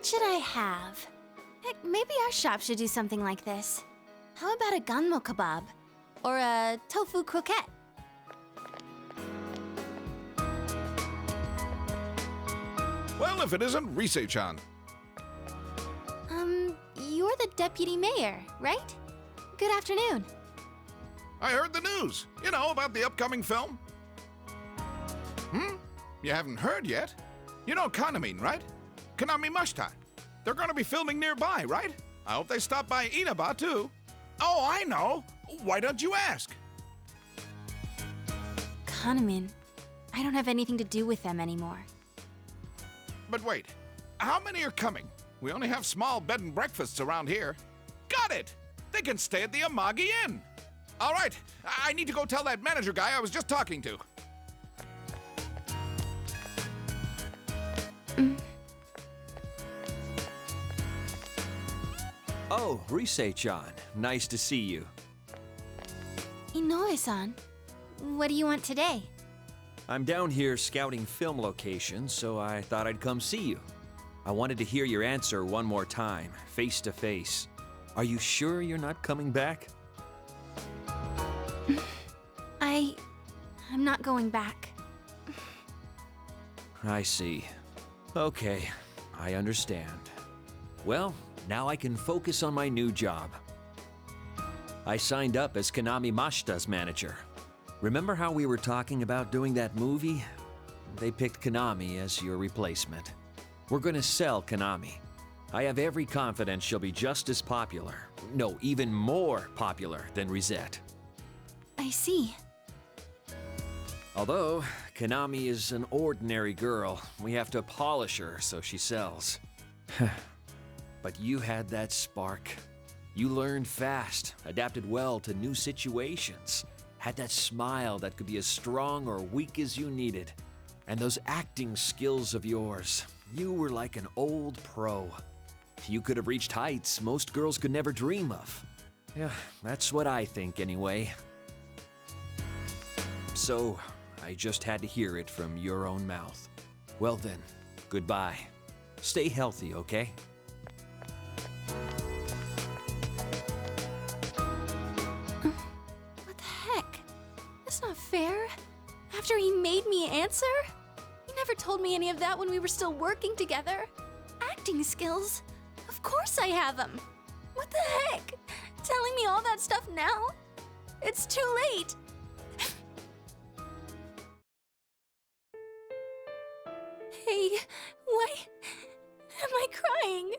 should I have? Heck, maybe our shop should do something like this. How about a gunmo kebab? Or a tofu croquette? Well, if it isn't Rise-chan. You're the deputy mayor, right? Good afternoon. I heard the news. You know, about the upcoming film. You haven't heard yet? You know Kanamin, right? Konami Mashita. They're gonna be filming nearby, right? I hope they stop by Inaba, too. Oh, I know. Why don't you ask? Kanamin. I don't have anything to do with them anymore. But wait, how many are coming? We only have small bed and breakfasts around here. Got it! They can stay at the Amagi Inn. All right, I need to go tell that manager guy I was just talking to. Oh, Rise-chan. Nice to see you. Inoue-san, what do you want today? I'm down here scouting film locations, so I thought I'd come see you. I wanted to hear your answer one more time, face to face. Are you sure you're not coming back? I'm not going back. I see. Okay, I understand. Well, now I can focus on my new job. I signed up as Konami Mashita's manager. Remember how we were talking about doing that movie? They picked Konami as your replacement. We're gonna sell Konami. I have every confidence she'll be just as popular, no, even more popular than Risette. I see. Although Konami is an ordinary girl, we have to polish her so she sells. But you had that spark. You learned fast, adapted well to new situations, had that smile that could be as strong or weak as you needed. And those acting skills of yours, you were like an old pro. You could have reached heights most girls could never dream of. Yeah, that's what I think anyway. So, I just had to hear it from your own mouth. Well then, goodbye. Stay healthy, okay? What the heck? That's not fair. After he made me answer? He never told me any of that when we were still working together. Acting skills? Of course I have them. What the heck? Telling me all that stuff now? It's too late. Hey, why am I crying?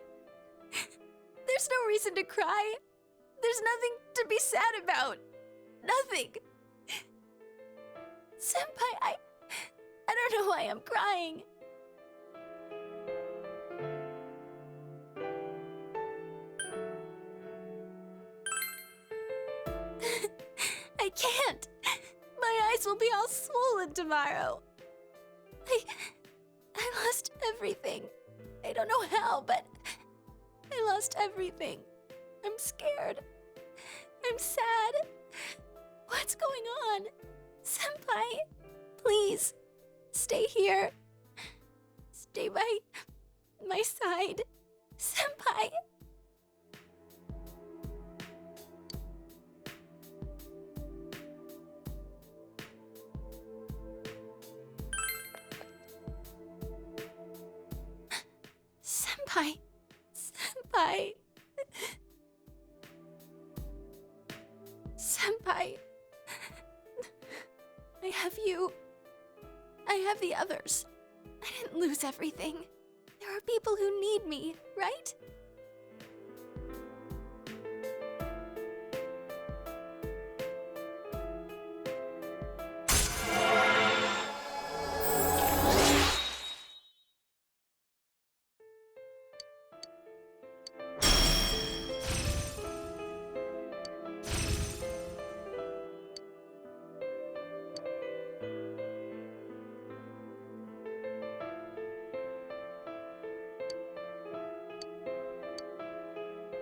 There's no reason to cry. There's nothing to be sad about. Nothing. Senpai, I don't know why I'm crying. I can't. My eyes will be all swollen tomorrow. I lost everything. I don't know how, but I lost everything. I'm scared. I'm sad. What's going on? Senpai, please, stay here. Stay by my side. Senpai. Senpai. Senpai. Senpai. I have you. I have the others. I didn't lose everything. There are people who need me, right?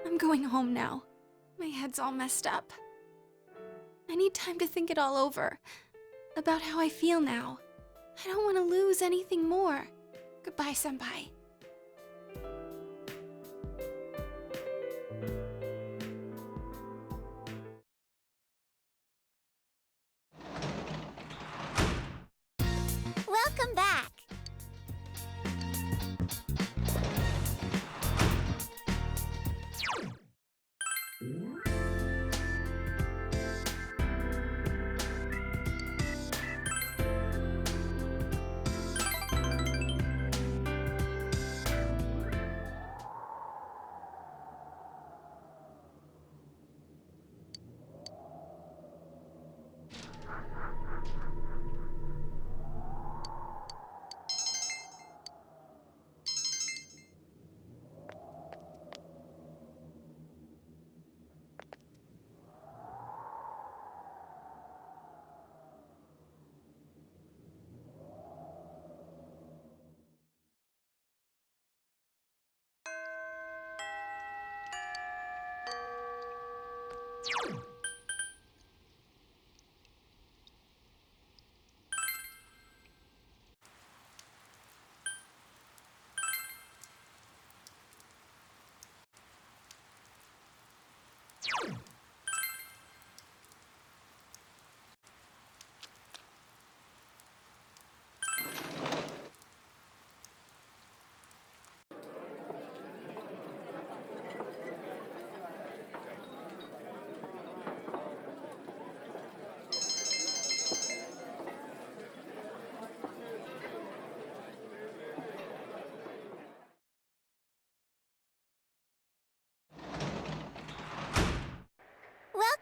I'm going home now. My head's all messed up. I need time to think it all over. About how I feel now. I don't want to lose anything more. Goodbye, Senpai.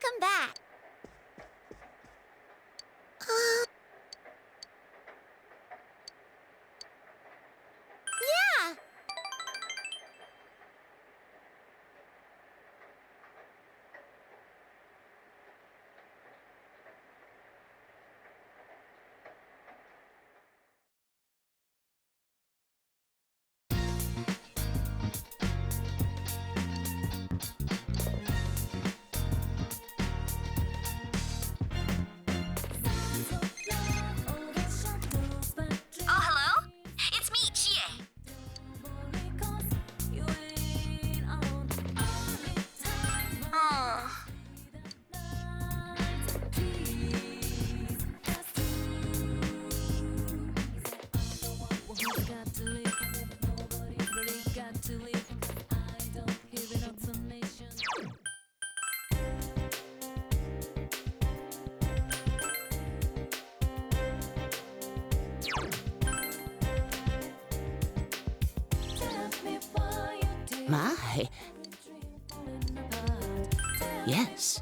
Welcome back. Yeah. Oh, hello? It's me, Chie. Oh. My. Yes.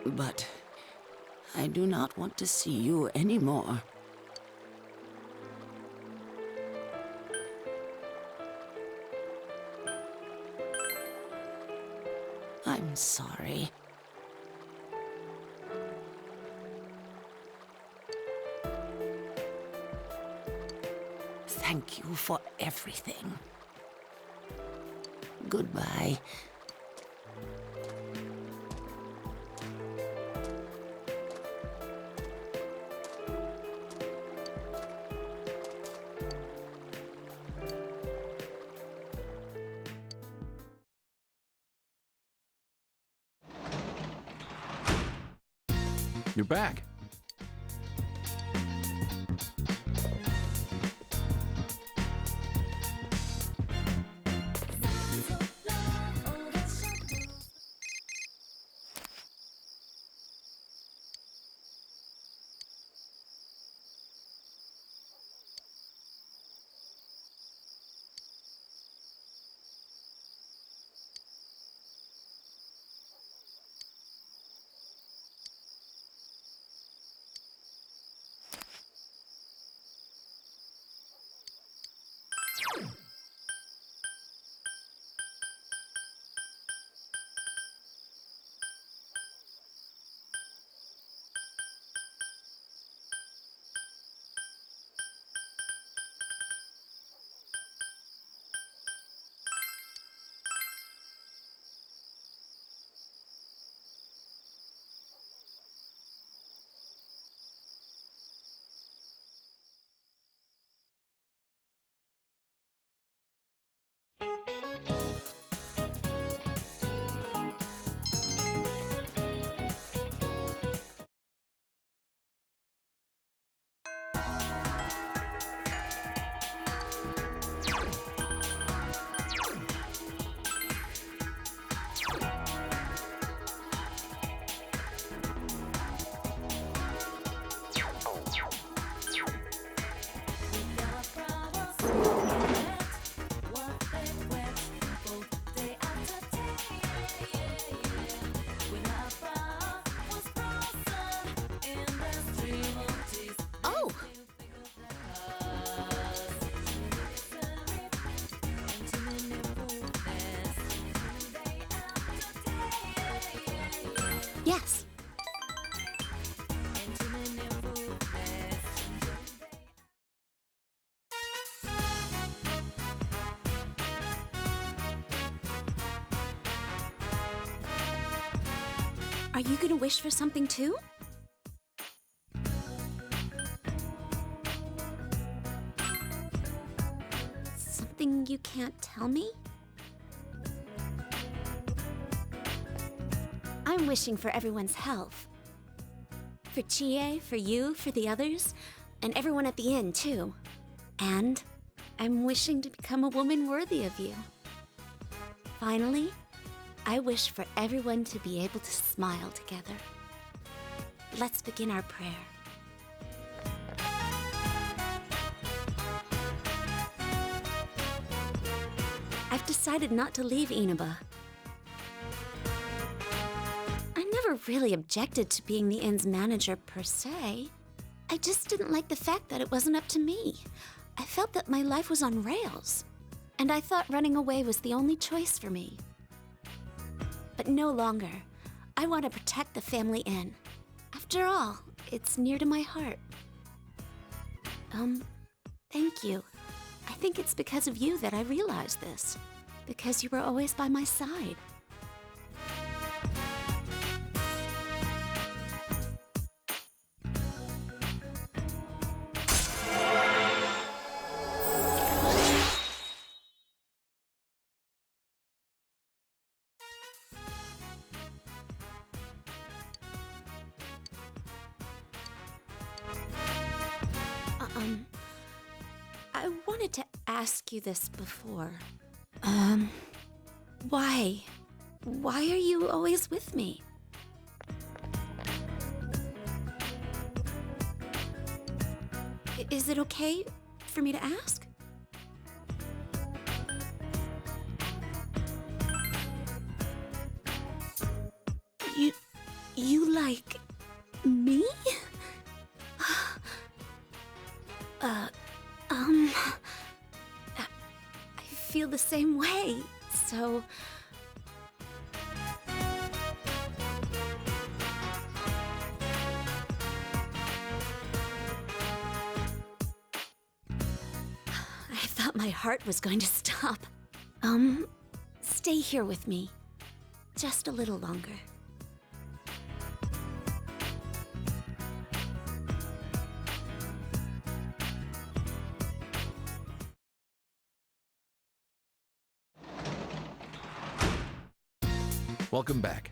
But I do not want to see you anymore. I'm sorry. Thank you for everything. Goodbye. You're back. Yes. Are you gonna wish for something too? Something you can't tell me? I'm wishing for everyone's health. For Chie, for you, for the others, and everyone at the inn, too. And I'm wishing to become a woman worthy of you. Finally, I wish for everyone to be able to smile together. Let's begin our prayer. I've decided not to leave Inaba. I never really objected to being the inn's manager per se. I just didn't like the fact that it wasn't up to me. I felt that my life was on rails, and I thought running away was the only choice for me. But no longer. I want to protect the family inn. After all, it's near to my heart. Thank you. I think it's because of you that I realized this. Because you were always by my side. I wanted to ask you this before. Why? Why are you always with me? Is it okay for me to ask? You like me? I feel the same way, so... I thought my heart was going to stop. Stay here with me. Just a little longer. Welcome back.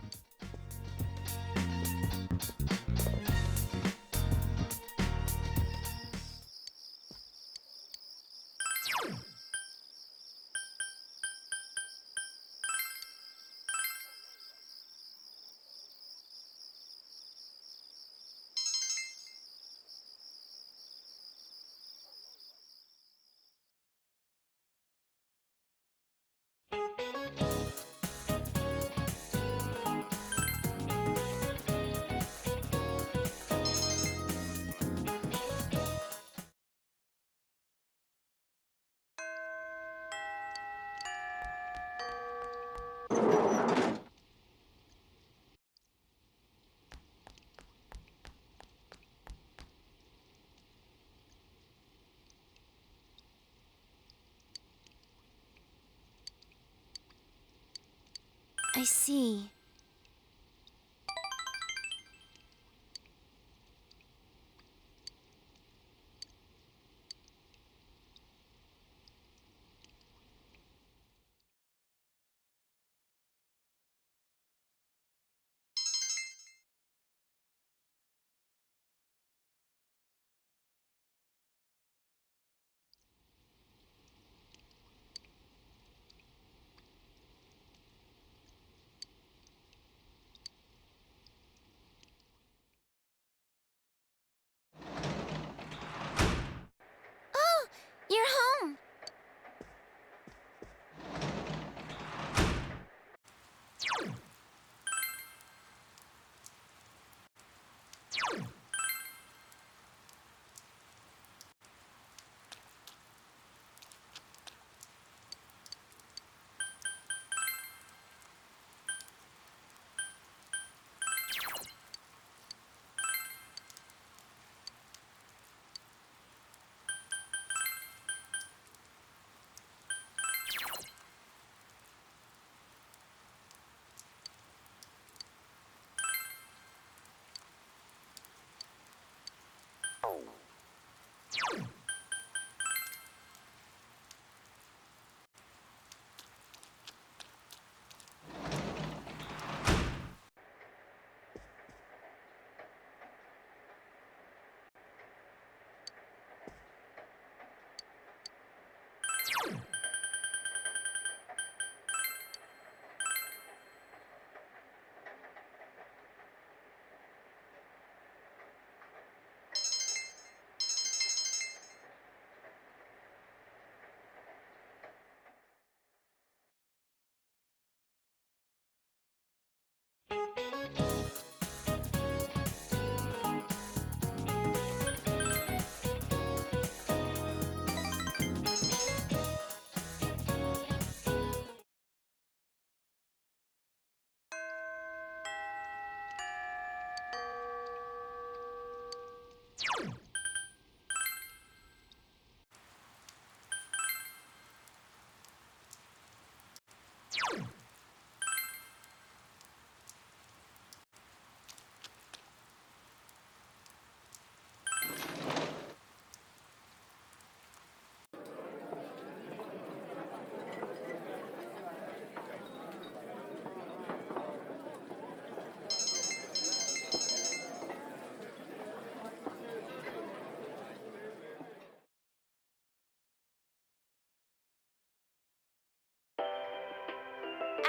I see.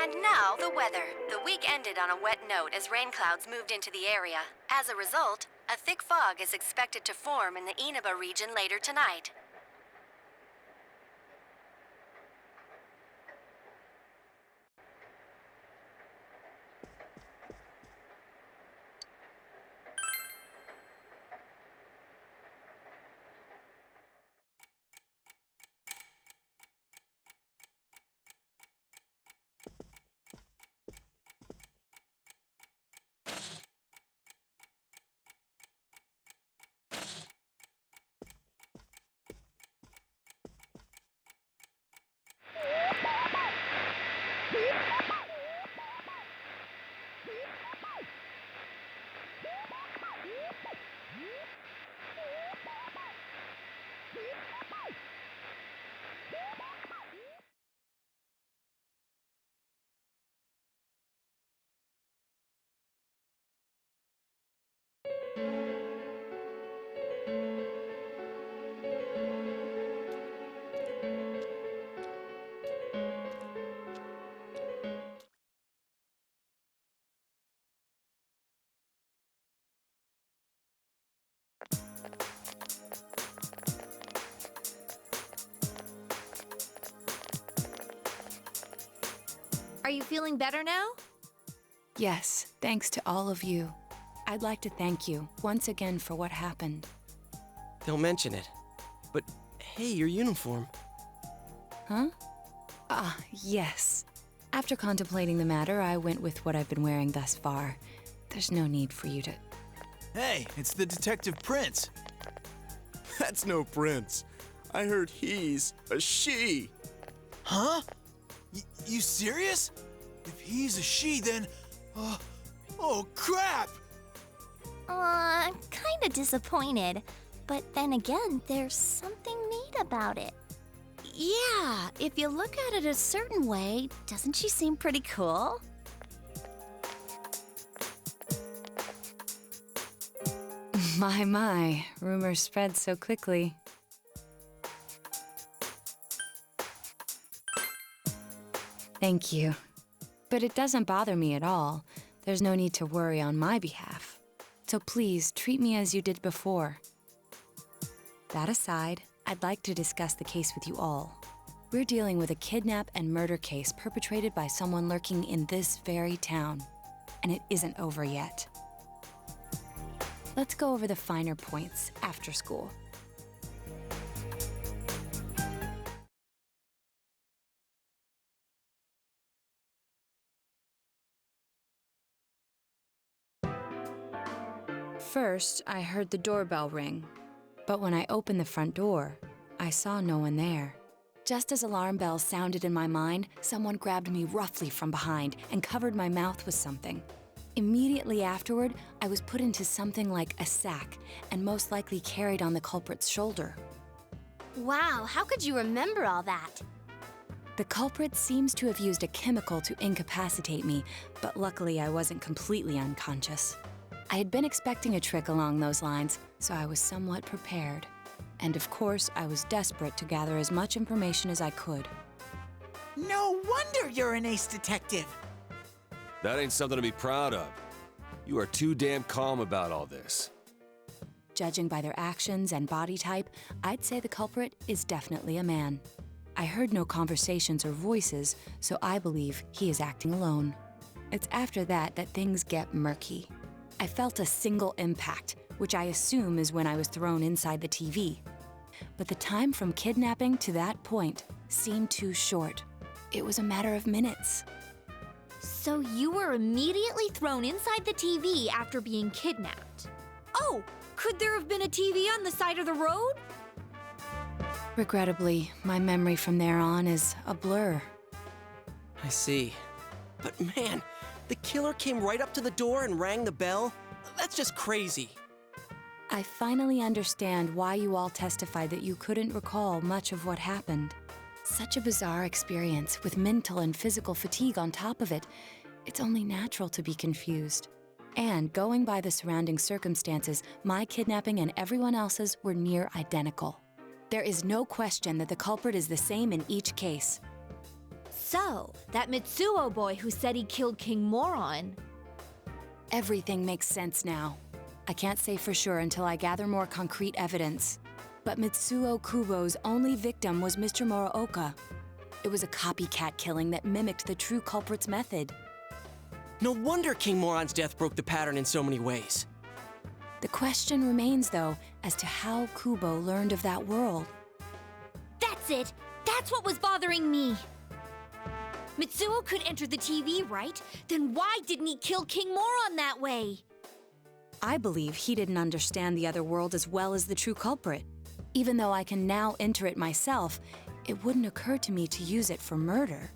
And now, the weather. The week ended on a wet note as rain clouds moved into the area. As a result, a thick fog is expected to form in the Inaba region later tonight. Are you feeling better now? Yes, thanks to all of you. I'd like to thank you once again for what happened. Don't mention it. But hey, your uniform. Huh? Ah, yes. After contemplating the matter, I went with what I've been wearing thus far. There's no need for you to... Hey, it's the Detective Prince. That's no prince. I heard he's a she. Huh? You serious? If he's a she, then... oh, crap! I'm kinda disappointed. But then again, there's something neat about it. Yeah, if you look at it a certain way, doesn't she seem pretty cool? My, rumors spread so quickly. Thank you. But it doesn't bother me at all. There's no need to worry on my behalf. So please, treat me as you did before. That aside, I'd like to discuss the case with you all. We're dealing with a kidnap and murder case perpetrated by someone lurking in this very town. And it isn't over yet. Let's go over the finer points after school. First, I heard the doorbell ring. But when I opened the front door, I saw no one there. Just as alarm bells sounded in my mind, someone grabbed me roughly from behind and covered my mouth with something. Immediately afterward, I was put into something like a sack and most likely carried on the culprit's shoulder. Wow, how could you remember all that? The culprit seems to have used a chemical to incapacitate me, but luckily I wasn't completely unconscious. I had been expecting a trick along those lines, so I was somewhat prepared. And of course, I was desperate to gather as much information as I could. No wonder you're an ace detective. That ain't something to be proud of. You are too damn calm about all this. Judging by their actions and body type, I'd say the culprit is definitely a man. I heard no conversations or voices, so I believe he is acting alone. It's after that that things get murky. I felt a single impact, which I assume is when I was thrown inside the TV. But the time from kidnapping to that point seemed too short. It was a matter of minutes. So you were immediately thrown inside the TV after being kidnapped? Oh, Could there have been a TV on the side of the road? Regrettably, my memory from there on is a blur. I see. But man, the killer came right up to the door and rang the bell? That's just crazy. I finally understand why you all testified that you couldn't recall much of what happened. Such a bizarre experience, with mental and physical fatigue on top of it. It's only natural to be confused. And going by the surrounding circumstances, my kidnapping and everyone else's were near identical. There is no question that the culprit is the same in each case. So, that Mitsuo boy who said he killed King Moron. Everything makes sense now. I can't say for sure until I gather more concrete evidence. But Mitsuo Kubo's only victim was Mr. Muraoka. It was a copycat killing that mimicked the true culprit's method. No wonder King Moron's death broke the pattern in so many ways. The question remains, though, as to how Kubo learned of that world. That's it! That's what was bothering me! Mitsuo could enter the TV, right? Then why didn't he kill King Moron that way? I believe he didn't understand the other world as well as the true culprit. Even though I can now enter it myself, it wouldn't occur to me to use it for murder.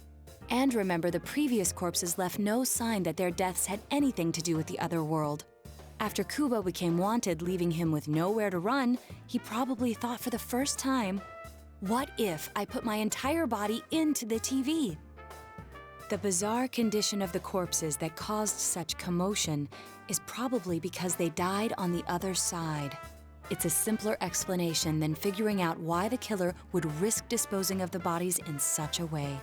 And remember, the previous corpses left no sign that their deaths had anything to do with the other world. After Kubo became wanted, leaving him with nowhere to run, he probably thought for the first time, what if I put my entire body into the TV? The bizarre condition of the corpses that caused such commotion is probably because they died on the other side. It's a simpler explanation than figuring out why the killer would risk disposing of the bodies in such a way.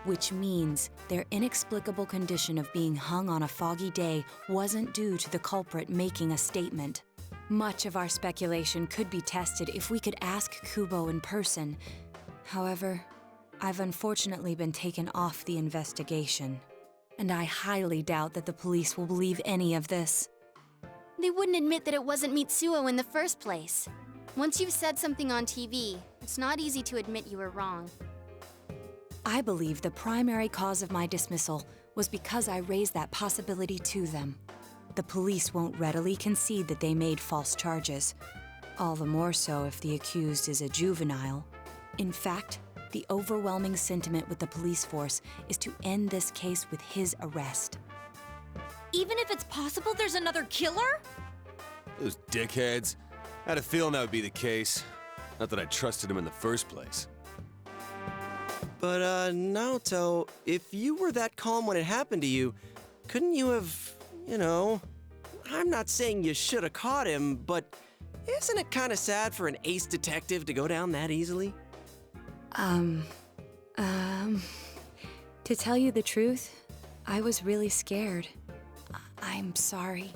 Which means their inexplicable condition of being hung on a foggy day wasn't due to the culprit making a statement. Much of our speculation could be tested if we could ask Kubo in person. However, I've unfortunately been taken off the investigation, and I highly doubt that the police will believe any of this. They wouldn't admit that it wasn't Mitsuo in the first place. Once you've said something on TV, it's not easy to admit you were wrong. I believe the primary cause of my dismissal was because I raised that possibility to them. The police won't readily concede that they made false charges, all the more so if the accused is a juvenile. In fact, the overwhelming sentiment with the police force is to end this case with his arrest. Even if it's possible there's another killer? Those dickheads. I had a feeling that would be the case. Not that I trusted him in the first place. But, Naoto, if you were that calm when it happened to you, couldn't you have, I'm not saying you should have caught him, but isn't it kind of sad for an ace detective to go down that easily? To tell you the truth, I was really scared. I'm sorry.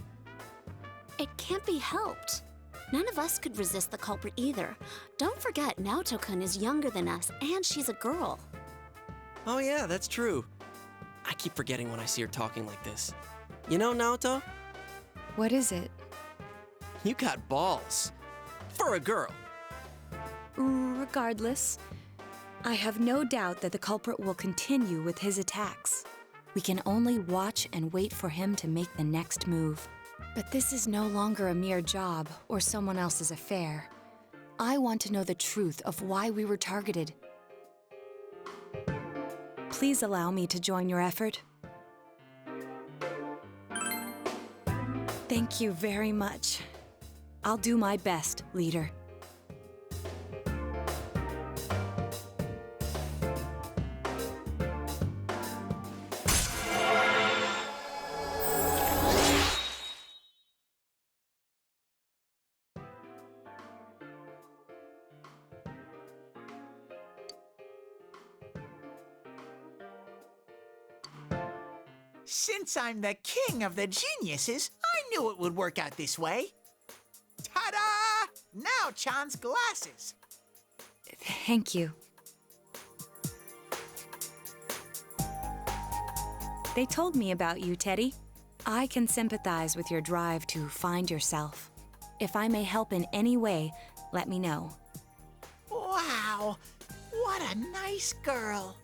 It can't be helped. None of us could resist the culprit either. Don't forget, Naoto-kun is younger than us, and she's a girl. Oh yeah, that's true. I keep forgetting when I see her talking like this. You know, Naoto? What is it? You got balls. For a girl. Regardless, I have no doubt that the culprit will continue with his attacks. We can only watch and wait for him to make the next move. But this is no longer a mere job or someone else's affair. I want to know the truth of why we were targeted. Please allow me to join your effort. Thank you very much. I'll do my best, leader. Since I'm the king of the geniuses, I knew it would work out this way. Ta-da! Now Chan's glasses. Thank you. They told me about you, Teddy. I can sympathize with your drive to find yourself. If I may help in any way, let me know. Wow, what a nice girl.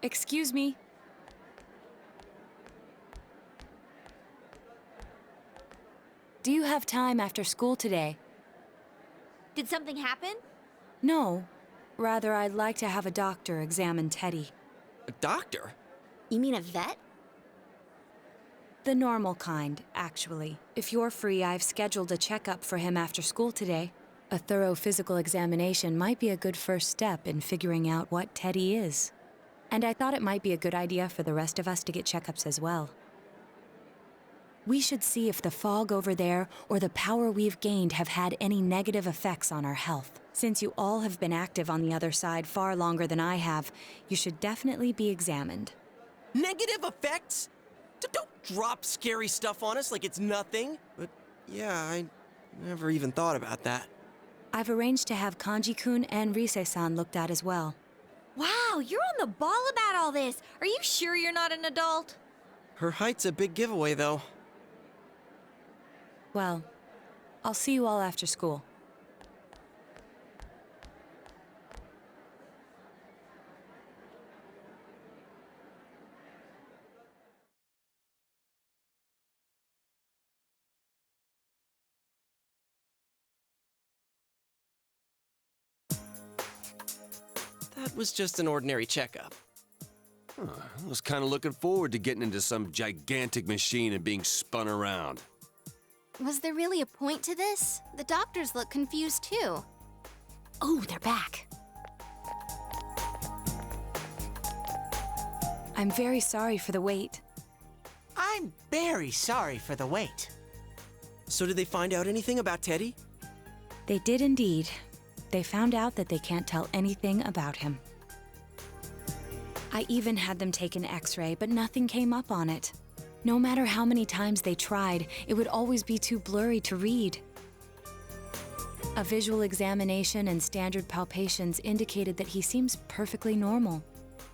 Excuse me. Do you have time after school today? Did something happen? No. Rather, I'd like to have a doctor examine Teddy. A doctor? You mean a vet? The normal kind, actually. If you're free, I've scheduled a checkup for him after school today. A thorough physical examination might be a good first step in figuring out what Teddy is. And I thought it might be a good idea for the rest of us to get checkups as well. We should see if the fog over there or the power we've gained have had any negative effects on our health. Since you all have been active on the other side far longer than I have, you should definitely be examined. Negative effects? Don't drop scary stuff on us like it's nothing. But yeah, I never even thought about that. I've arranged to have Kanji-kun and Rise-san looked at as well. Wow, you're on the ball about all this. Are you sure you're not an adult? Her height's a big giveaway, though. Well, I'll see you all after school. That was just an ordinary checkup. Huh, I was kind of looking forward to getting into some gigantic machine and being spun around. Was there really a point to this? The doctors look confused too. Oh, they're back. I'm very sorry for the wait. I'm very sorry for the wait. So did they find out anything about Teddy? They did indeed. They found out that they can't tell anything about him. I even had them take an X-ray, but nothing came up on it. No matter how many times they tried, it would always be too blurry to read. A visual examination and standard palpations indicated that he seems perfectly normal.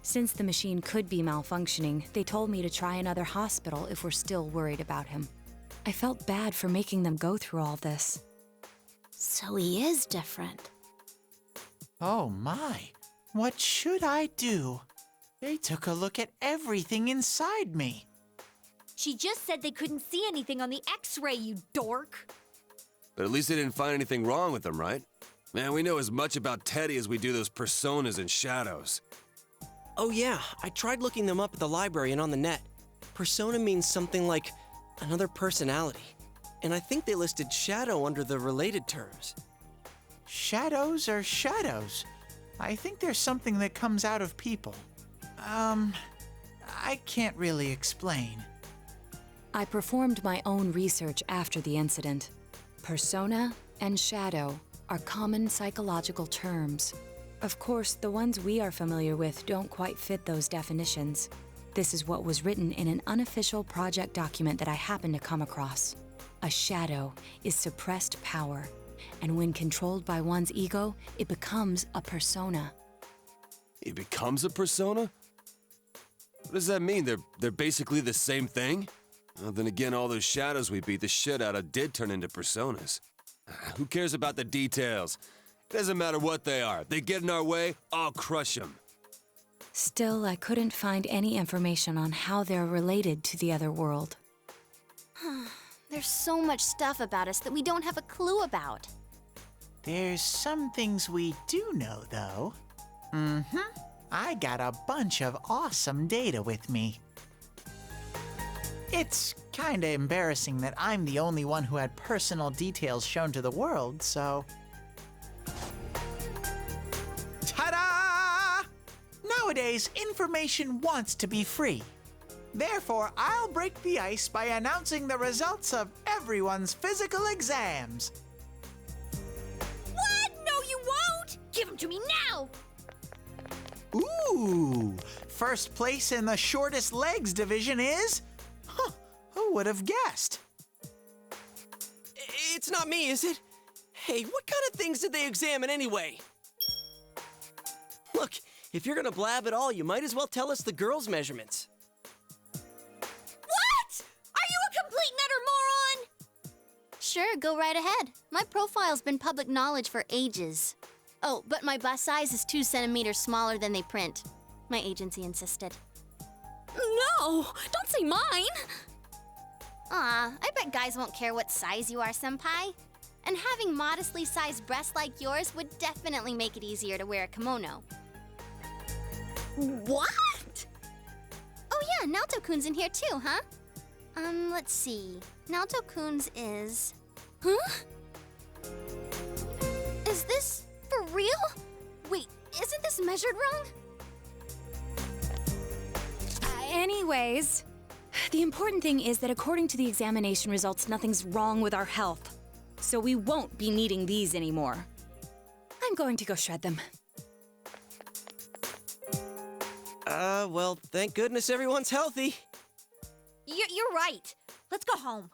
Since the machine could be malfunctioning, they told me to try another hospital if we're still worried about him. I felt bad for making them go through all this. So he is different. Oh my, what should I do? They took a look at everything inside me. She just said they couldn't see anything on the X-ray, you dork. But at least they didn't find anything wrong with him, right? Man, we know as much about Teddy as we do those personas and shadows. Oh yeah, I tried looking them up at the library and on the net. Persona means something like another personality. And I think they listed shadow under the related terms. Shadows are shadows. I think there's something that comes out of people. I can't really explain. I performed my own research after the incident. Persona and shadow are common psychological terms. Of course, the ones we are familiar with don't quite fit those definitions. This is what was written in an unofficial project document that I happened to come across. A shadow is suppressed power, and when controlled by one's ego, it becomes a persona. It becomes a persona? What does that mean? They're basically the same thing? Well, then again, all those shadows we beat the shit out of did turn into personas. Who cares about the details? It doesn't matter what they are. They get in our way, I'll crush them. Still, I couldn't find any information on how they're related to the other world. There's so much stuff about us that we don't have a clue about. There's some things we do know, though. I got a bunch of awesome data with me. It's kinda embarrassing that I'm the only one who had personal details shown to the world, so... Ta-da! Nowadays, information wants to be free. Therefore, I'll break the ice by announcing the results of everyone's physical exams. What? No, you won't! Give them to me now! Ooh! First place in the shortest legs division is... Huh, who would have guessed? It's not me, is it? Hey, what kind of things did they examine anyway? Look, if you're gonna blab at all, you might as well tell us the girls' measurements. What? Are you a complete and utter moron? Sure, go right ahead. My profile's been public knowledge for ages. Oh, but my bust size is 2 centimeters smaller than they print. My agency insisted. No! Don't say mine! Aw, I bet guys won't care what size you are, senpai. And having modestly sized breasts like yours would definitely make it easier to wear a kimono. What? Oh yeah, Naoto-kun's in here too, huh? Let's see. Naoto-kun's is... Huh? Is this for real? Wait, isn't this measured wrong? Anyways, the important thing is that according to the examination results, nothing's wrong with our health. So we won't be needing these anymore. I'm going to go shred them. Well, thank goodness everyone's healthy. You're right. Let's go home.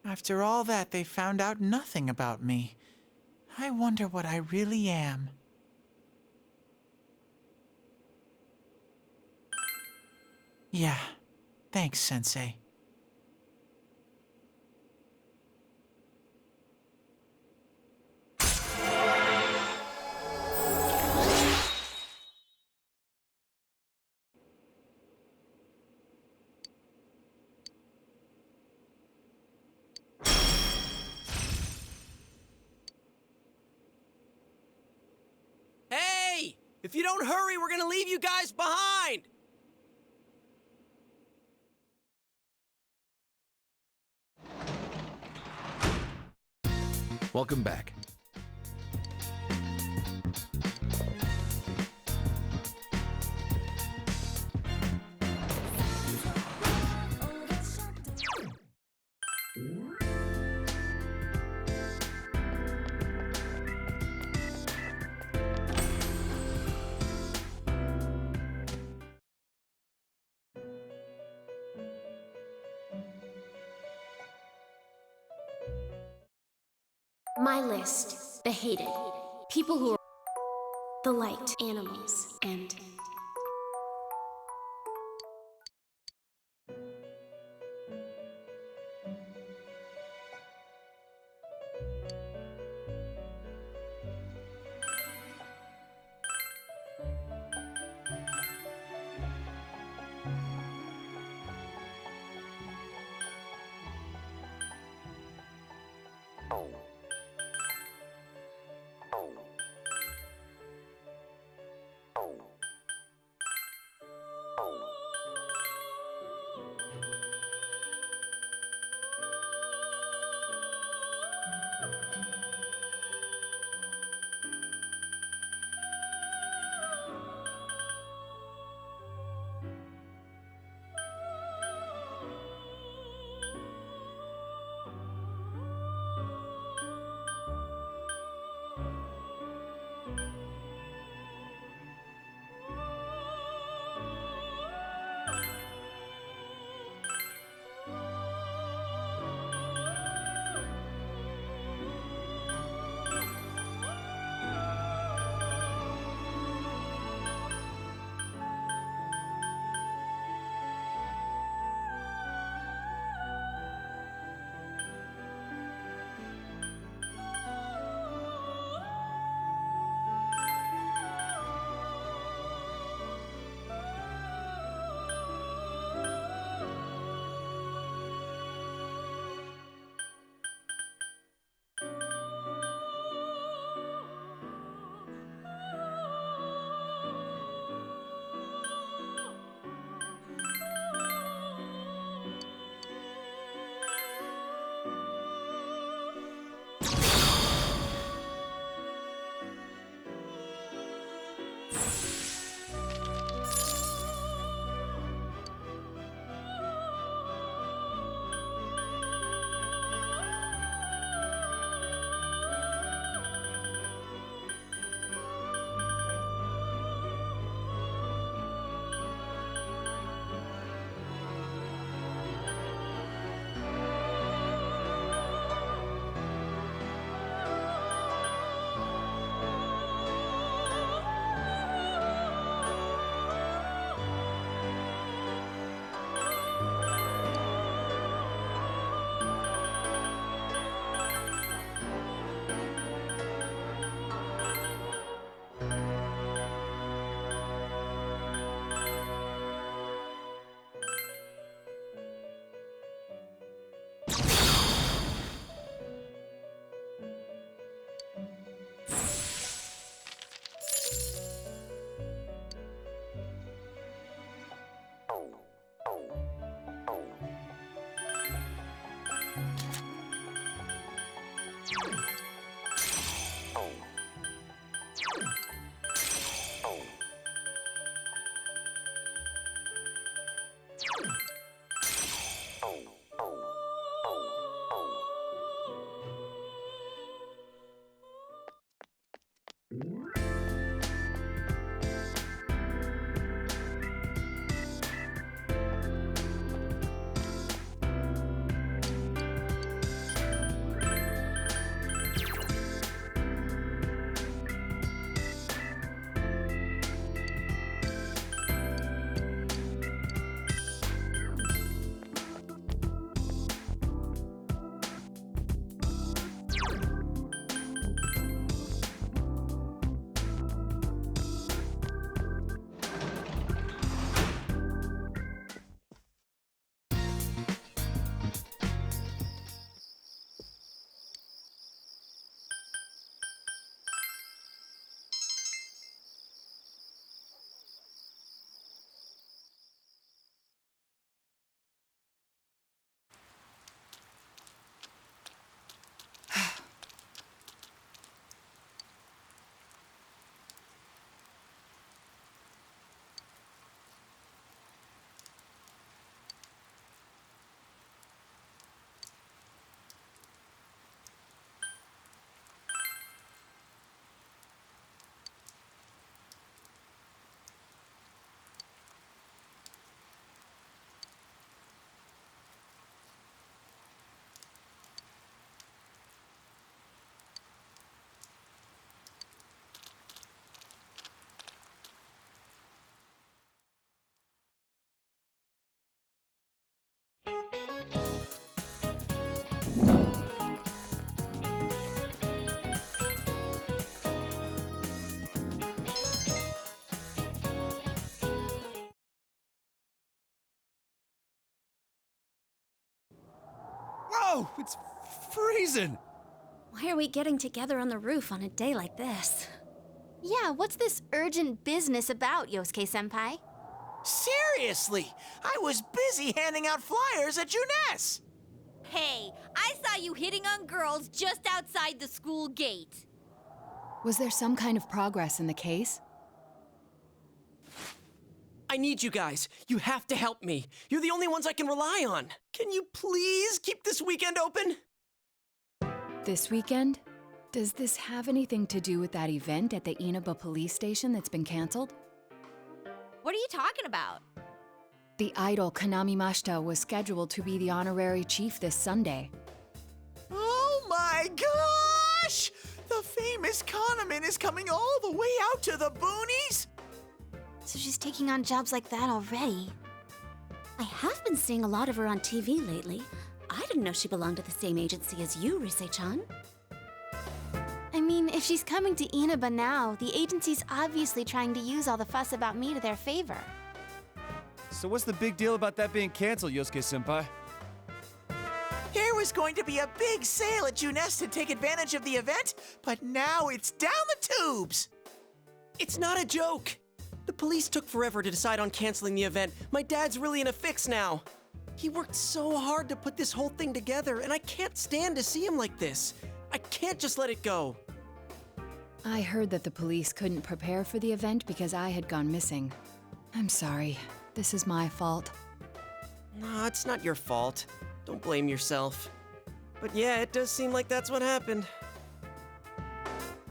After all that, they found out nothing about me. I wonder what I really am. Yeah, thanks, Sensei. Hey! If you don't hurry, we're gonna leave you guys behind! Welcome back. My list, the hated, people who are the light, animals, and... Whoa, it's freezing. Why are we getting together on the roof on a day like this? Yeah, what's this urgent business about, Yosuke-senpai? Seriously, I was busy handing out flyers at Juness. Hey, I saw you hitting on girls just outside the school gate. Was there some kind of progress in the case? I need you guys. You have to help me. You're the only ones I can rely on. Can you please keep this weekend open? This weekend? Does this have anything to do with that event at the Inaba police station that's been canceled? What are you talking about? The idol Kanami Mashita was scheduled to be the honorary chief this Sunday. Oh my gosh! The famous Kahneman is coming all the way out to the boonies? So she's taking on jobs like that already. I have been seeing a lot of her on TV lately. I didn't know she belonged to the same agency as you, Rise-chan. I mean, if she's coming to Inaba now, the agency's obviously trying to use all the fuss about me to their favor. So what's the big deal about that being canceled, Yosuke-senpai? There was going to be a big sale at Juness to take advantage of the event, but now it's down the tubes. It's not a joke. The police took forever to decide on canceling the event. My dad's really in a fix now. He worked so hard to put this whole thing together, and I can't stand to see him like this. I can't just let it go. I heard that the police couldn't prepare for the event because I had gone missing. I'm sorry. This is my fault. No, it's not your fault. Don't blame yourself. But yeah, it does seem like that's what happened.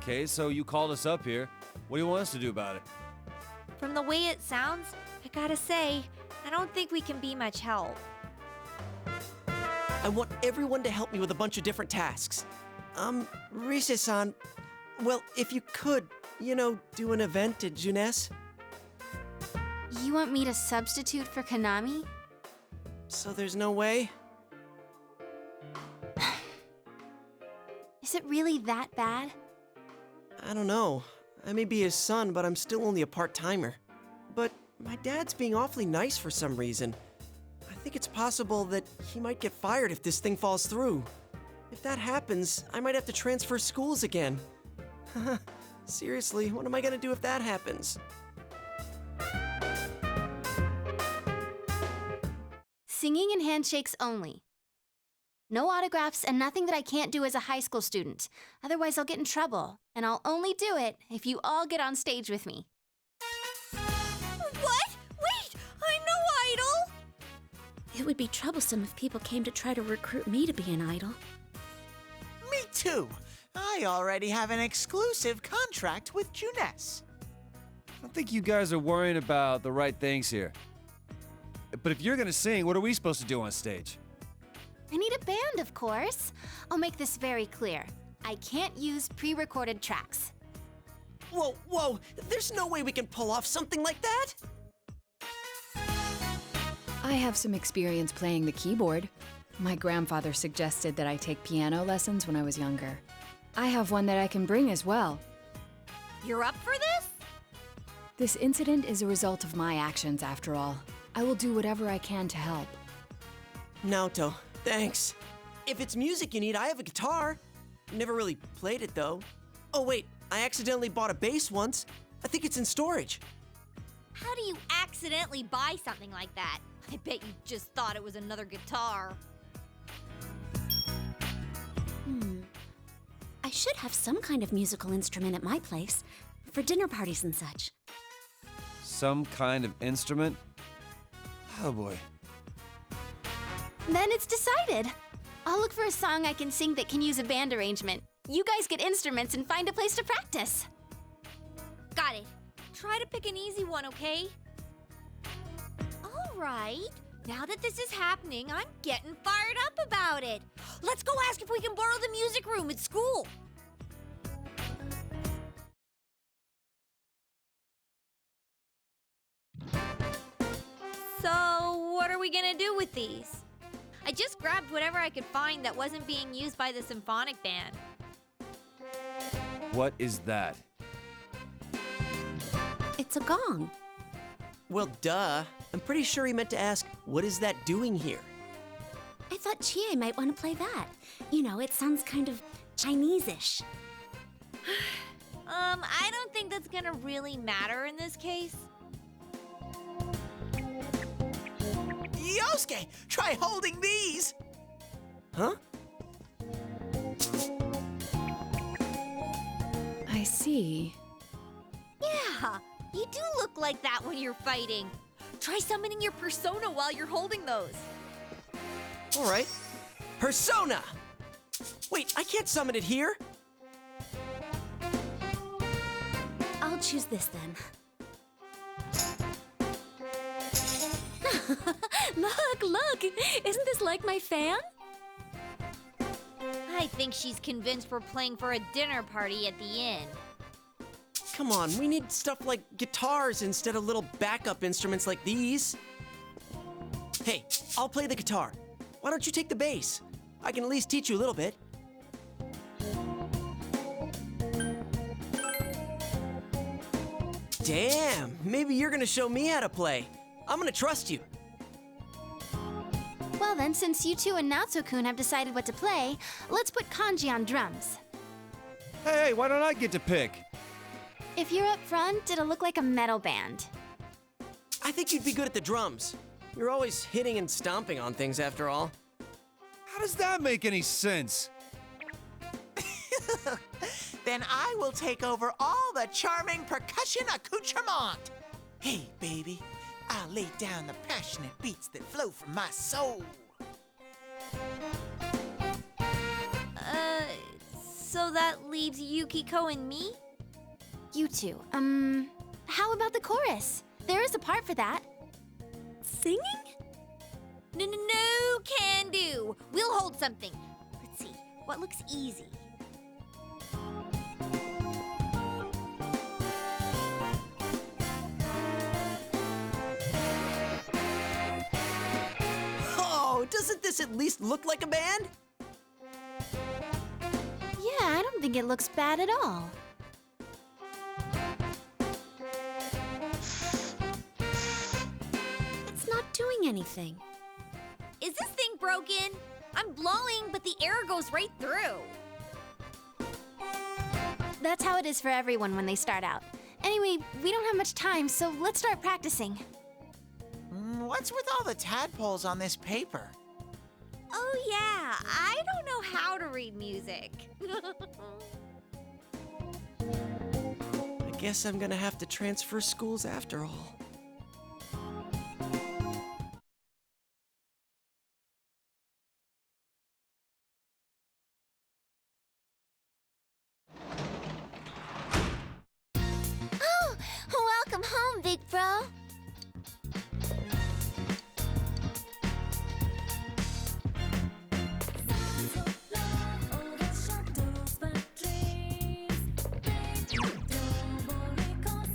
Okay, so you called us up here. What do you want us to do about it? From the way it sounds, I gotta say, I don't think we can be much help. I want everyone to help me with a bunch of different tasks. Rise-san, well, if you could, do an event at Juness? You want me to substitute for Kanami? So there's no way? Is it really that bad? I don't know. I may be his son, but I'm still only a part-timer. But my dad's being awfully nice for some reason. I think it's possible that he might get fired if this thing falls through. If that happens, I might have to transfer schools again. Seriously, what am I gonna do if that happens? Singing and handshakes only. No autographs and nothing that I can't do as a high school student. Otherwise, I'll get in trouble. And I'll only do it if you all get on stage with me. What? Wait! I'm no idol! It would be troublesome if people came to try to recruit me to be an idol. Me too. I already have an exclusive contract with Juness. I don't think you guys are worrying about the right things here. But if you're gonna sing, what are we supposed to do on stage? I need a band, of course. I'll make this very clear. I can't use pre-recorded tracks. Whoa, there's no way we can pull off something like that! I have some experience playing the keyboard. My grandfather suggested that I take piano lessons when I was younger. I have one that I can bring as well. You're up for this? This incident is a result of my actions, after all. I will do whatever I can to help. Naoto, thanks. If it's music you need, I have a guitar. Never really played it, though. Oh, wait, I accidentally bought a bass once. I think it's in storage. How do you accidentally buy something like that? I bet you just thought it was another guitar. I should have some kind of musical instrument at my place, for dinner parties and such. Some kind of instrument? Oh boy. Then it's decided. I'll look for a song I can sing that can use a band arrangement. You guys get instruments and find a place to practice. Got it. Try to pick an easy one, okay? All right. Now that this is happening, I'm getting fired up about it. Let's go ask if we can borrow the music room at school. So, what are we gonna do with these? I just grabbed whatever I could find that wasn't being used by the symphonic band. What is that? It's a gong. Well, duh. I'm pretty sure he meant to ask, what is that doing here? I thought Chie might want to play that. You know, it sounds kind of Chinese-ish. I don't think that's gonna really matter in this case. Yosuke, try holding these! Huh? I see. Yeah, you do look like that when you're fighting. Try summoning your persona while you're holding those. All right. Persona! Wait, I can't summon it here. I'll choose this then. Look! Isn't this like my fan? I think she's convinced we're playing for a dinner party at the inn. Come on, we need stuff like guitars instead of little backup instruments like these. Hey, I'll play the guitar. Why don't you take the bass? I can at least teach you a little bit. Damn, maybe you're gonna show me how to play. I'm gonna trust you. Well then, since you two and Naoto-kun have decided what to play, let's put Kanji on drums. Hey, why don't I get to pick? If you're up front, it'll look like a metal band. I think you'd be good at the drums. You're always hitting and stomping on things after all. How does that make any sense? Then I will take over all the charming percussion accoutrement. Hey, baby, I'll lay down the passionate beats that flow from my soul. So that leaves Yukiko and me? You two, how about the chorus? There is a part for that. Singing? No, can do. We'll hold something. Let's see, what looks easy? Oh, doesn't this at least look like a band? Yeah, I don't think it looks bad at all. It's not doing anything. Is this thing broken? I'm blowing, but the air goes right through. That's how it is for everyone when they start out. Anyway, we don't have much time, so let's start practicing. What's with all the tadpoles on this paper? Oh yeah, I don't know how to read music. I guess I'm gonna have to transfer schools after all. Oh, welcome home, big bro.